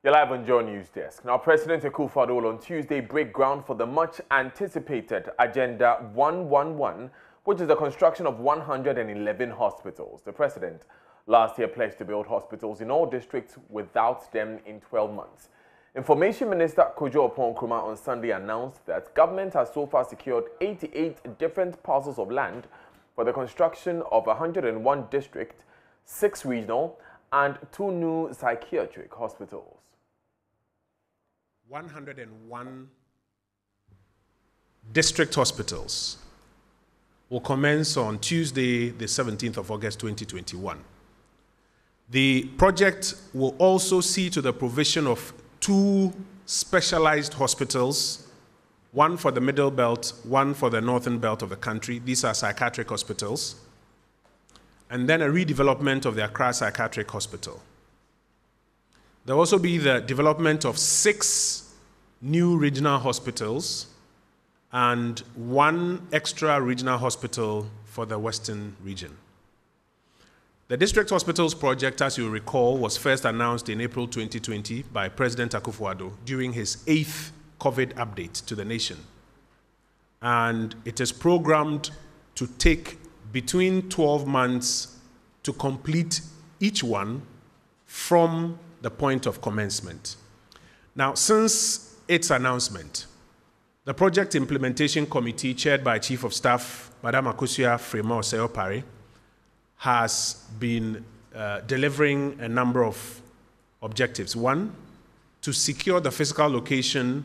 You're live on JoyNews desk. Now, President Akufo-Addo on Tuesday break ground for the much-anticipated Agenda 111, which is the construction of 111 hospitals. The president last year pledged to build hospitals in all districts without them in 12 months. Information Minister Kojo Oppong-Nkrumah on Sunday announced that government has so far secured 88 different parcels of land for the construction of 101 district, 6 regional, and 2 new psychiatric hospitals. 101 district hospitals will commence on Tuesday, the 17th of August, 2021. The project will also see to the provision of 2 specialized hospitals, one for the Middle Belt, one for the Northern Belt of the country. These are psychiatric hospitals. And then a redevelopment of the Accra Psychiatric Hospital. There will also be the development of 6 new regional hospitals and 1 extra regional hospital for the Western region. The District Hospitals project, as you recall, was first announced in April 2020 by President Akufo-Addo during his 8th COVID update to the nation. And it is programmed to take between 12 months to complete each one from the point of commencement. Now, since its announcement, the Project Implementation Committee, chaired by Chief of Staff, Madam Akosua Frema-Osei-Opare, has been delivering a number of objectives. 1, to secure the physical location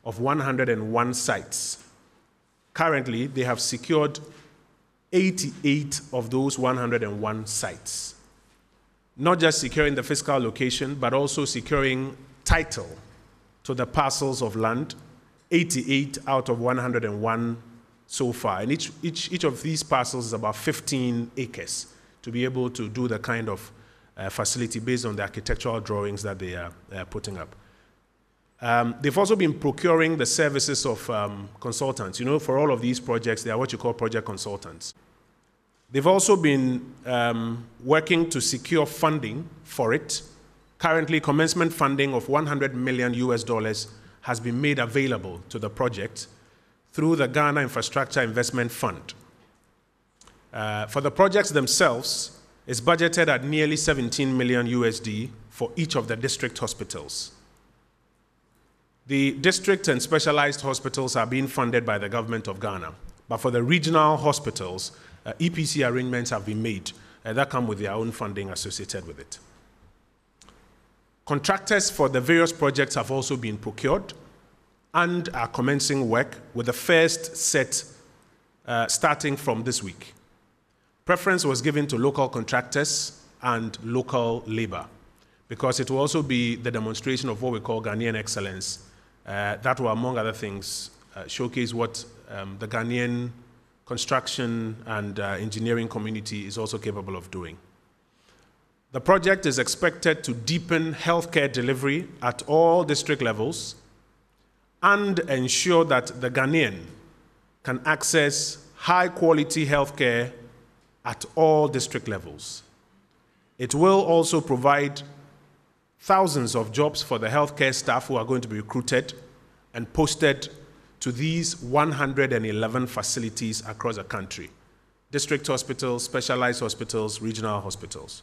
of 101 sites. Currently, they have secured 88 of those 101 sites. Not just securing the physical location, but also securing title to the parcels of land, 88 out of 101 so far. And each of these parcels is about 15 acres to be able to do the kind of facility based on the architectural drawings that they are putting up. They've also been procuring the services of consultants. You know, for all of these projects, they are what you call project consultants. They've also been working to secure funding for it. Currently, commencement funding of $100 million has been made available to the project through the Ghana Infrastructure Investment Fund. For the projects themselves, it's budgeted at nearly $17 million for each of the district hospitals. The district and specialized hospitals are being funded by the government of Ghana, but for the regional hospitals, EPC arrangements have been made that come with their own funding associated with it. Contractors for the various projects have also been procured and are commencing work, with the first set starting from this week. Preference was given to local contractors and local labor, because it will also be the demonstration of what we call Ghanaian excellence that will, among other things, showcase what the Ghanaian construction and engineering community is also capable of doing. The project is expected to deepen healthcare delivery at all district levels and ensure that the Ghanaian can access high-quality healthcare at all district levels. It will also provide thousands of jobs for the healthcare staff who are going to be recruited and posted to these 111 facilities across the country: district hospitals, specialized hospitals, regional hospitals.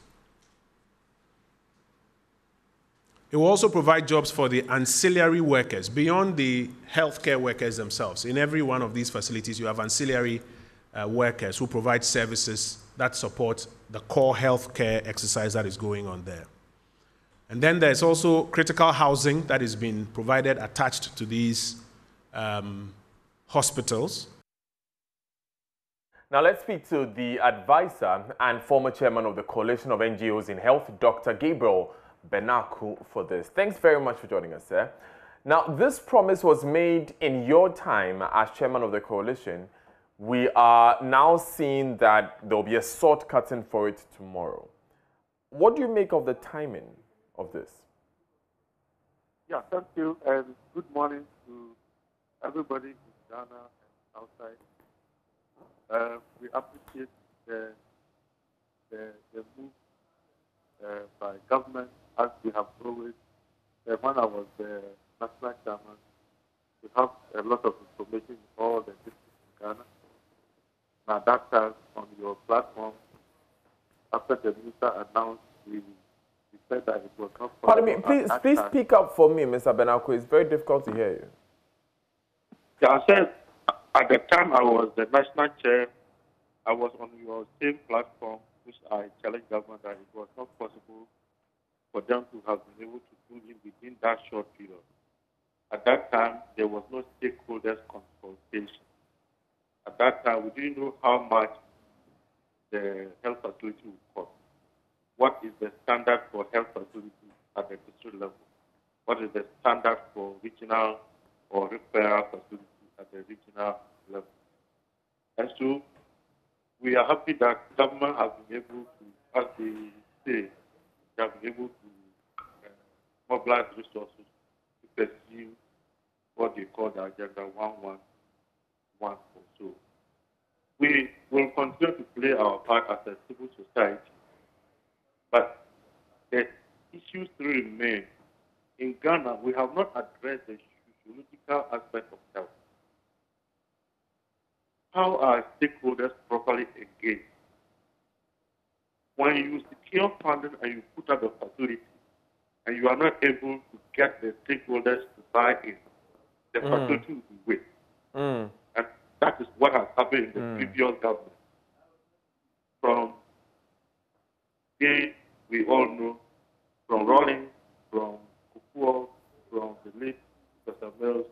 It will also provide jobs for the ancillary workers, beyond the healthcare workers themselves. In every one of these facilities, you have ancillary workers who provide services that support the core healthcare exercise that is going on there. And then there's also critical housing that is being provided attached to these hospitals. Now let's speak to the advisor and former chairman of the Coalition of NGOs in Health, Dr. Gabriel Benaku, for this. Thanks very much for joining us, sir. Now, this promise was made in your time as chairman of the coalition. We are now seeing that there will be a sword cutting for it tomorrow. What do you make of the timing of this? Yeah, thank you, and good morning to everybody in Ghana and outside. We appreciate the move by government, as we have always when I was the national chairman, we have a lot of information in all the districts in Ghana. Now, at that time, on your platform, after the minister announced, we said that it was not possible. Pardon me, please speak up for me, Mr. Benako. It's very difficult to hear you. Yeah, I said at the time I was the national chair, I was on your same platform, which I challenged government that it was not possible for them to have been able to do it within that short period. At that time, there was no stakeholders consultation. At that time, we didn't know how much the health facility would cost. What is the standard for health facilities at the district level? What is the standard for regional or referral facilities at the regional level? And so we are happy that government has been able to, as they say, they have been able to mobilize resources to pursue what they call the Agenda 111 or so. We will continue to play our part as a civil society, but the issues still remain. In Ghana, we have not addressed the sociological aspect of health. How are stakeholders properly engaged? When you secure funding and you put up a facility and you are not able to get the stakeholders to buy in, the facility will be weak. And that is what has happened in the previous government. From we all know, from Rawlings, from Kufuor, from the late Professor Mills,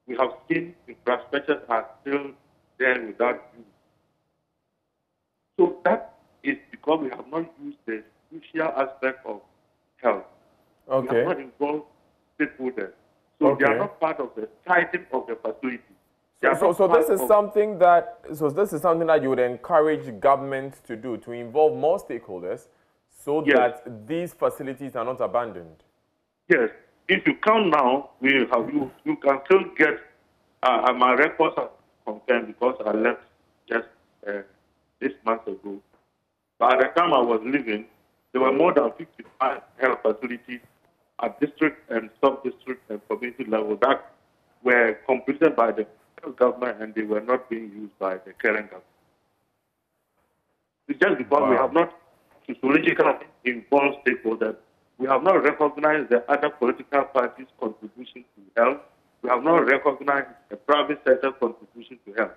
we have seen infrastructures are still there without use. So that is because we have not used the social aspect of health. Okay. We have not involved stakeholders. So they are not part of the sizing of the facility. So this is something that you would encourage government to do, to involve more stakeholders so that these facilities are not abandoned. Yes. If you count now, we have you can still get my records are confirmed because I left just this month ago. But at the time I was leaving, there were more than 55 health facilities at district and sub-district and community level that were completed by the government and they were not being used by the current government. It's just because we have not sociologically involved stakeholders. We have not recognized the other political parties' contribution to health. We have not recognized the private sector contribution to health.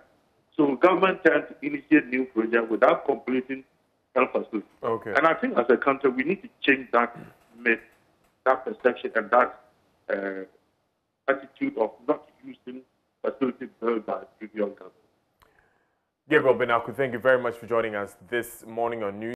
So government tends to initiate new projects without completing health facilities. Okay. And I think as a country, we need to change that myth, that perception, and that attitude of not using facilities built by previous government. Gabriel Benako, thank you very much for joining us this morning on News.